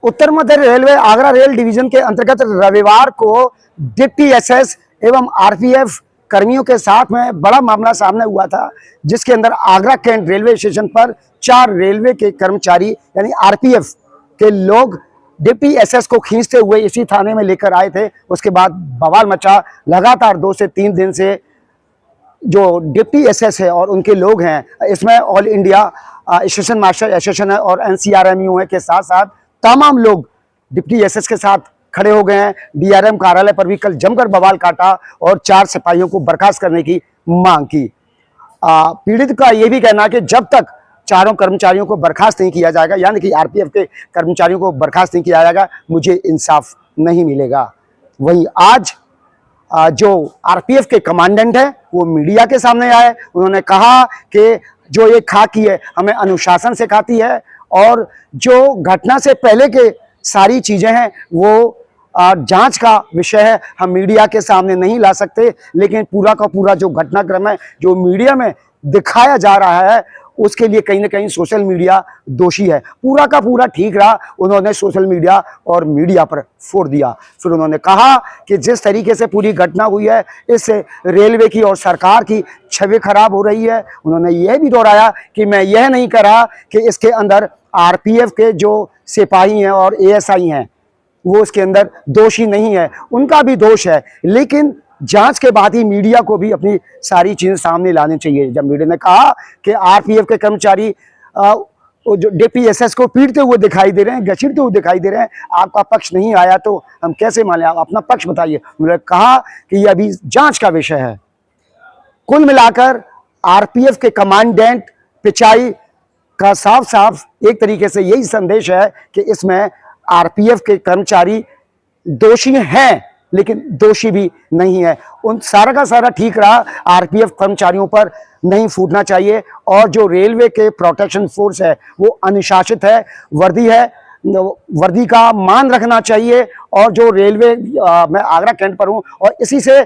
उत्तर मध्य railway Agra rail division के अंतर्गत रविवार को डिप्टी एसएस एवं आरपीएफ कर्मियों के साथ में बड़ा मामला सामने हुआ था, जिसके अंदर आगरा कैंट रेलवे स्टेशन पर 4 रेलवे के कर्मचारी यानी आरपीएफ के लोग डिप्टी एसएस को खींचते हुए इसी थाने में लेकर आए थे। उसके बाद बवाल मचा। लगातार 2 से 3 दिन से जो डिप्टी एसएस है और उनके लोग हैं, इसमें all India station master association है और एनसीआरएमयू है के साथ साथ तमाम लोग डिप्टी एसएस के साथ खड़े हो गए हैं। डीआरएम कार्यालय पर भी कल जमकर बवाल काटा और 4 सिपाहियों को बर्खास्त करने की मांग की। पीड़ित का यह भी कहना है कि जब तक चारों कर्मचारियों को बर्खास्त नहीं किया जाएगा, यानी कि आरपीएफ के कर्मचारियों को बर्खास्त नहीं किया जाएगा, मुझे इंसाफ नहीं मिलेगा। वहीं आज जो आरपीएफ के कमांडेंट है वो मीडिया के सामने आए। उन्होंने कहा कि जो ये खाकी है हमें अनुशासन सिखाती है और जो घटना से पहले के सारी चीजें हैं वो जांच का विषय है, हम मीडिया के सामने नहीं ला सकते। लेकिन पूरा का पूरा जो घटनाक्रम है जो मीडिया में दिखाया जा रहा है उसके लिए कहीं ना कहीं सोशल मीडिया दोषी है। पूरा का पूरा ठीक रहा, उन्होंने सोशल मीडिया और मीडिया पर फोड़ दिया। फिर उन्होंने कहा कि जिस तरीके से पूरी घटना हुई है इससे रेलवे की और सरकार की छवि खराब हो रही है। उन्होंने यह भी दोहराया कि मैं यह नहीं कर रहा कि इसके अंदर आरपीएफ के जो सिपाही हैं और एएसआई हैं वो उसके अंदर दोषी नहीं है, उनका भी दोष है। लेकिन जांच के बाद ही मीडिया को भी अपनी सारी चीजें सामने लानी चाहिए। जब मीडिया ने कहा कि आरपीएफ के कर्मचारी जो डिप्टी एसएस को पीटते हुए दिखाई दे रहे हैं, घसीटते हुए दिखाई दे रहे हैं, आपका पक्ष नहीं आया तो हम कैसे माने, आप अपना पक्ष बताइए। उन्होंने कहा कि यह अभी जांच का विषय है। कुल मिलाकर आरपीएफ के कमांडेंट पिचाई का साफ साफ एक तरीके से यही संदेश है कि इसमें आरपीएफ के कर्मचारी दोषी हैं लेकिन दोषी भी नहीं है। उन सारा का सारा ठीक रहा, आरपीएफ कर्मचारियों पर नहीं फूटना चाहिए। और जो रेलवे के प्रोटेक्शन फोर्स है वो अनुशासित है, वर्दी है, वर्दी का मान रखना चाहिए। और जो रेलवे मैं आगरा कैंट पर हूं और इसी से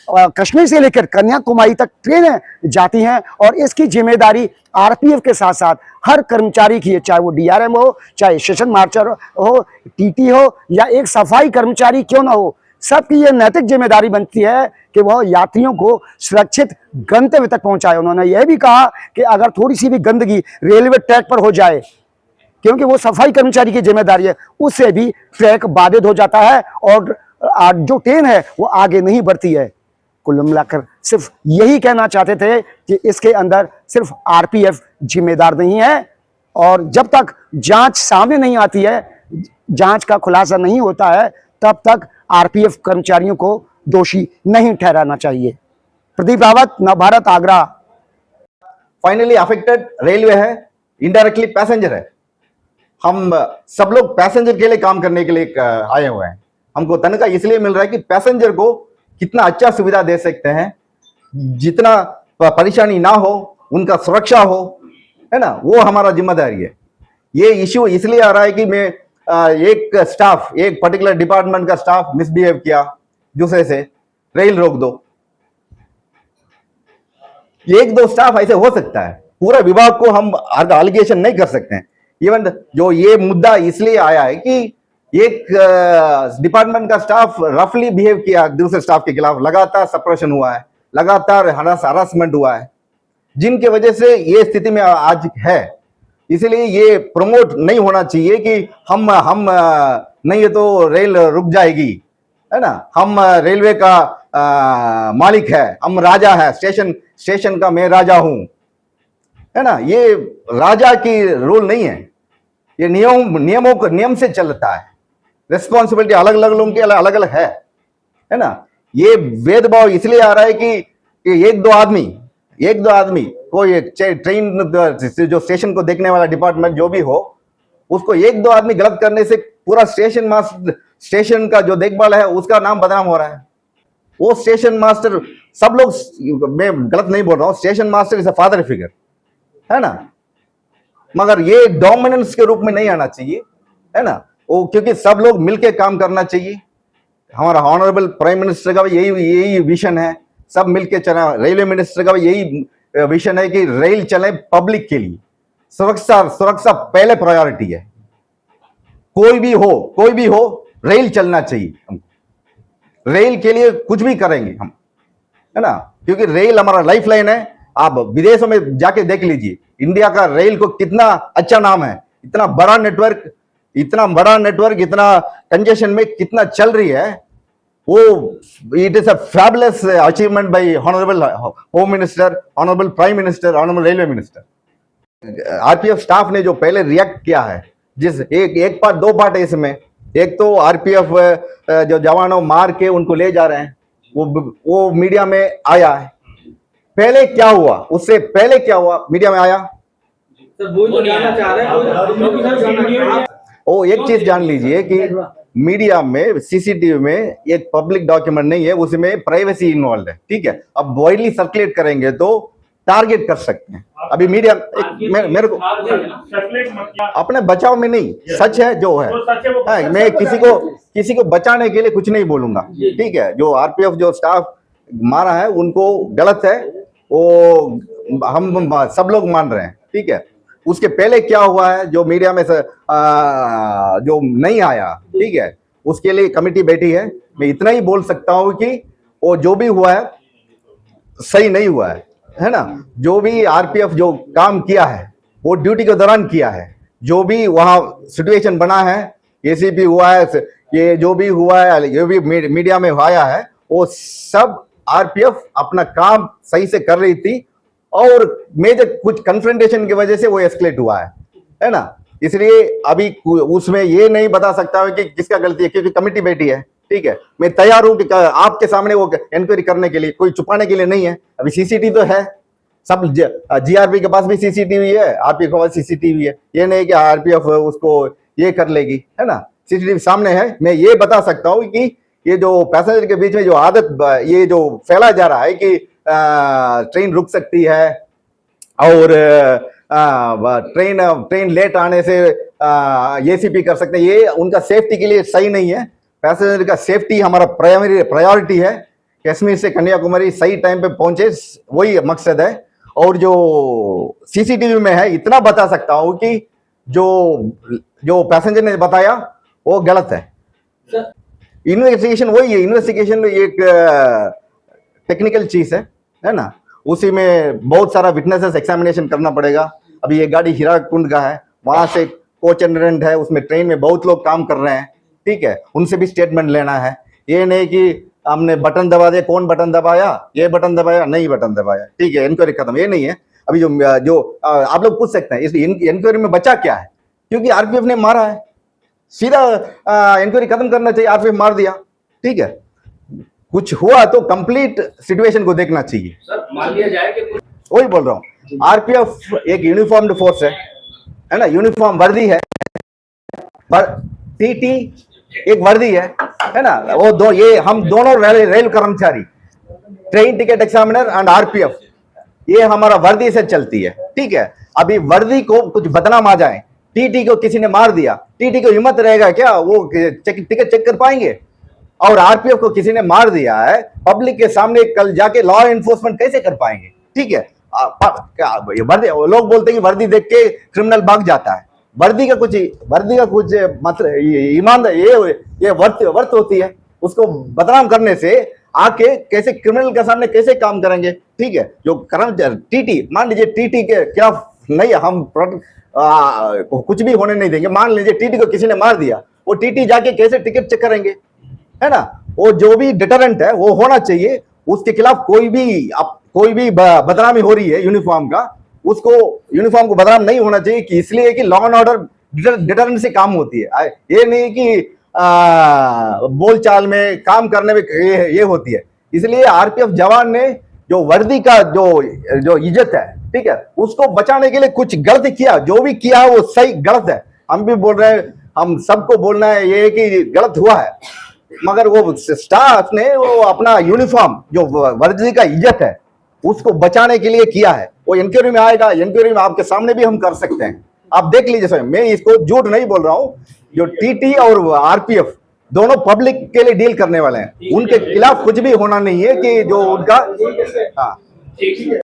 कश्मीर से लेकर कन्याकुमारी तक ट्रेनें जाती हैं और इसकी जिम्मेदारी आरपीएफ के साथ साथ हर कर्मचारी की है, चाहे वो डीआरएम हो, चाहे स्टेशन मास्टर हो, टीटी हो या एक सफाई कर्मचारी क्यों ना हो, सबकी ये नैतिक जिम्मेदारी बनती है कि वह यात्रियों को सुरक्षित गंतव्य तक पहुंचाए। उन्होंने यह भी कहा कि अगर थोड़ी सी भी गंदगी रेलवे ट्रैक पर हो जाए, क्योंकि वो सफाई कर्मचारी की जिम्मेदारी है, उससे भी ट्रैक बाधित हो जाता है और जो ट्रेन है वो आगे नहीं बढ़ती है। कुल मिलाकर सिर्फ यही कहना चाहते थे कि इसके अंदर सिर्फ आरपीएफ जिम्मेदार नहीं है और जब तक जांच सामने नहीं आती है, जांच का खुलासा नहीं होता है, तब तक आरपीएफ कर्मचारियों को दोषी नहीं ठहराना चाहिए। Pradeep Rawat, Navbharat, Agra. Finally affected railway है, इनडायरेक्टली पैसेंजर है। हम सब लोग पैसेंजर के लिए काम करने के लिए आए हुए हैं। हमको तनख्वाह इसलिए मिल रहा है कि पैसेंजर को कितना अच्छा सुविधा दे सकते हैं, जितना परेशानी ना हो, उनका सुरक्षा हो, है ना, वो हमारा जिम्मेदारी है। ये इश्यू इसलिए आ रहा है कि मैं एक स्टाफ, एक पर्टिकुलर डिपार्टमेंट का स्टाफ मिसबिहेव किया, दूसरे से रेल रोक दो। 1-2 स्टाफ ऐसे हो सकता है, पूरा विभाग को हम एलिगेशन नहीं कर सकते हैं। इवन जो ये मुद्दा इसलिए आया है कि एक डिपार्टमेंट का स्टाफ रफली बिहेव किया दूसरे स्टाफ के खिलाफ, लगातार सप्रेशन हुआ है, लगातार हरासमेंट हुआ है, जिनके वजह से ये स्थिति में आज है। इसलिए ये प्रमोट नहीं होना चाहिए कि हम नहीं है तो रेल रुक जाएगी, है ना, हम रेलवे का मालिक है, हम राजा है, स्टेशन का मैं राजा हूं, है ना। ये राजा की रूल नहीं है, ये नियम से चलता है। रिस्पॉन्सिबिलिटी अलग अलग लोगों की अलग अलग है ना। ये भेदभाव इसलिए आ रहा है कि एक दो आदमी कोई ट्रेन जो स्टेशन को देखने वाला डिपार्टमेंट जो भी हो, उसको 1-2 आदमी गलत करने से पूरा स्टेशन का जो देखभाल है उसका नाम बदनाम हो रहा है। वो स्टेशन मास्टर, सब लोग, मैं गलत नहीं बोल रहा हूं, station master is a father figure, है ना, मगर ये डोमिनेंस के रूप में नहीं आना चाहिए, है ना। वो क्योंकि सब लोग मिलके काम करना चाहिए। हमारा ऑनरेबल प्राइम मिनिस्टर का भी यही विजन है, सब मिलके चला। रेलवे मिनिस्टर का भी यही विजन है कि रेल चले पब्लिक के लिए, सुरक्षा पहले प्रायोरिटी है। कोई भी हो, रेल चलना चाहिए हमको। रेल के लिए कुछ भी करेंगे हम, है ना, क्योंकि रेल हमारा लाइफ लाइन है। आप विदेशों में जाके देख लीजिए, इंडिया का रेल को कितना अच्छा नाम है, इतना बड़ा नेटवर्क, इतना कंजेशन में कितना चल रही है वो। It is a fabulous achievement bye honourable home minister, honourable prime minister, honourable railway minister. RPF staff ने जो पहले रिएक्ट किया है, जिस एक पार्ट, दो पार्ट है इसमें। एक तो आरपीएफ जो जवानों मार के उनको ले जा रहे हैं, वो मीडिया में आया है। पहले क्या हुआ, उससे पहले क्या हुआ मीडिया में आया। ओ एक चीज जान लीजिए कि मीडिया में, सीसीटीवी में एक पब्लिक डॉक्यूमेंट नहीं है, उसमें प्राइवेसी इन्वॉल्व है, ठीक है। अब वाइडली सर्कुलेट करेंगे तो टारगेट कर सकते हैं। अभी मीडिया मेरे को अपने बचाव में नहीं, सच है जो है, मैं किसी को बचाने के लिए कुछ नहीं बोलूंगा, ठीक है। जो आरपीएफ जो स्टाफ मारा है उनको गलत है, वो हम सब लोग मान रहे हैं, ठीक है। उसके पहले क्या हुआ है जो मीडिया में जो नहीं आया, ठीक है, उसके लिए कमेटी बैठी है। मैं इतना ही बोल सकता हूं कि वो जो भी हुआ है सही नहीं हुआ है ना। जो भी आरपीएफ जो काम किया है वो ड्यूटी के दौरान किया है। जो भी वहां सिचुएशन बना है, एसीपी हुआ है, ये जो भी हुआ है, ये भी मीडिया में आया है, वो सब आरपीएफ अपना काम सही से कर रही थी और मेजर कुछ कन्फ्रंटेशन की वजह से वो एस्केलेट हुआ है ना। इसलिए अभी उसमें ये नहीं बता सकता कि किसका गलती है, क्योंकि कमेटी बैठी है, ठीक है। मैं तैयार हूं कि आपके सामने वो इंक्वायरी करने के लिए, कोई छुपाने के लिए नहीं है। अभी सीसीटीवी तो है, सब जीआरपी के पास भी सीसीटीवी है, आरपीएफ के पास सीसीटीवी है। ये नहीं कि आरपीएफ उसको ये कर लेगी, है ना। सीसीटीवी सामने है। मैं ये बता सकता हूं कि ये जो पैसेंजर के बीच में जो आदत, ये जो फैला जा रहा है कि ट्रेन रुक सकती है और ट्रेन लेट आने से एसीपी कर सकते हैं, ये उनका सेफ्टी के लिए सही नहीं है। पैसेंजर का सेफ्टी हमारा प्रायोरिटी है। कश्मीर से कन्याकुमारी सही टाइम पे पहुंचे, वही मकसद है। और जो सीसीटीवी में है, इतना बता सकता हूं कि जो पैसेंजर ने बताया वो गलत है। इन्वेस्टिगेशन वही है, इन्वेस्टिगेशन एक टेक्निकल चीज है ना। उसी में बहुत सारा विटनेसेस एग्जामिनेशन करना पड़ेगा। अभी ये गाड़ी हीराकुंड का है, वहां से कोच अटेंडेंट है, उसमें ट्रेन में बहुत लोग काम कर रहे हैं, ठीक है, उनसे भी स्टेटमेंट लेना है। ये नहीं कि हमने बटन दबा दिया, कौन बटन दबाया, ये बटन दबाया, नहीं बटन दबाया, ठीक है, इंक्वायरी खत्म, ये नहीं है। अभी जो आप लोग पूछ सकते हैं इस इंक्वायरी में बचा क्या है, क्योंकि आरपीएफ ने मारा है, सीधा इंक्वायरी खत्म करना चाहिए, आरपीएफ मार दिया, ठीक है। कुछ हुआ तो कंप्लीट सिचुएशन को देखना चाहिए। सर मान लिया जाए कि वही बोल रहा हूँ, आरपीएफ एक यूनिफॉर्म्ड फोर्स है ना, यूनिफॉर्म वर्दी है, पर टीटी एक वर्दी है ना। वो ये हम दोनों रेल कर्मचारी, train ticket examiner and RPF, ये हमारा वर्दी से चलती है, ठीक है। अभी वर्दी को कुछ बदनाम आ जाए, टीटी को किसी ने मार दिया, टीटी को हिम्मत रहेगा क्या वो टिकट चेक कर पाएंगे? और आरपीएफ को किसी ने मार दिया है, पब्लिक के सामने कल जाके लॉ एनफोर्समेंट कैसे कर पाएंगे, ठीक है। वर्दी, लोग बोलते हैं कि वर्दी देख के क्रिमिनल भाग जाता है। वर्दी का कुछ मतलब ईमानदार ये वर्थ होती है। उसको बदनाम करने से आके कैसे क्रिमिनल के सामने कैसे काम करेंगे, ठीक है। जो कर्मचारी टीटी, मान लीजिए टीटी के क्या नहीं, हम कुछ भी होने नहीं देंगे। मान लीजिए टीटी को किसी ने मार दिया, वो टीटी जाके कैसे टिकट चेक करेंगे, है ना। वो जो भी डिटरेंट है वो होना चाहिए। उसके खिलाफ कोई भी बदनामी हो रही है यूनिफॉर्म का, उसको यूनिफॉर्म को बदनाम नहीं होना चाहिए कि इसलिए कि लॉ एंड ऑर्डर डिटरेंट से काम होती है। ये नहीं कि बोलचाल में काम करने में ये होती है। इसलिए आरपीएफ जवान ने जो वर्दी का जो इज्जत है, ठीक है, उसको बचाने के लिए कुछ गलत किया। जो भी किया है वो सही गलत है, हम भी बोल रहे हैं, हम सबको बोलना है ये कि गलत हुआ है। मगर वो स्टाफ ने वो अपना यूनिफॉर्म जो वर्दी का इज्जत है उसको बचाने के लिए किया है। वो इंक्वायरी में आएगा, इंक्वायरी में आपके सामने भी हम कर सकते हैं, आप देख लीजिए स्वयं। मैं इसको झूठ नहीं बोल रहा हूं। जो टीटी और आरपीएफ दोनों पब्लिक के लिए डील करने वाले हैं, उनके खिलाफ कुछ भी होना नहीं है कि जो उनका, हाँ।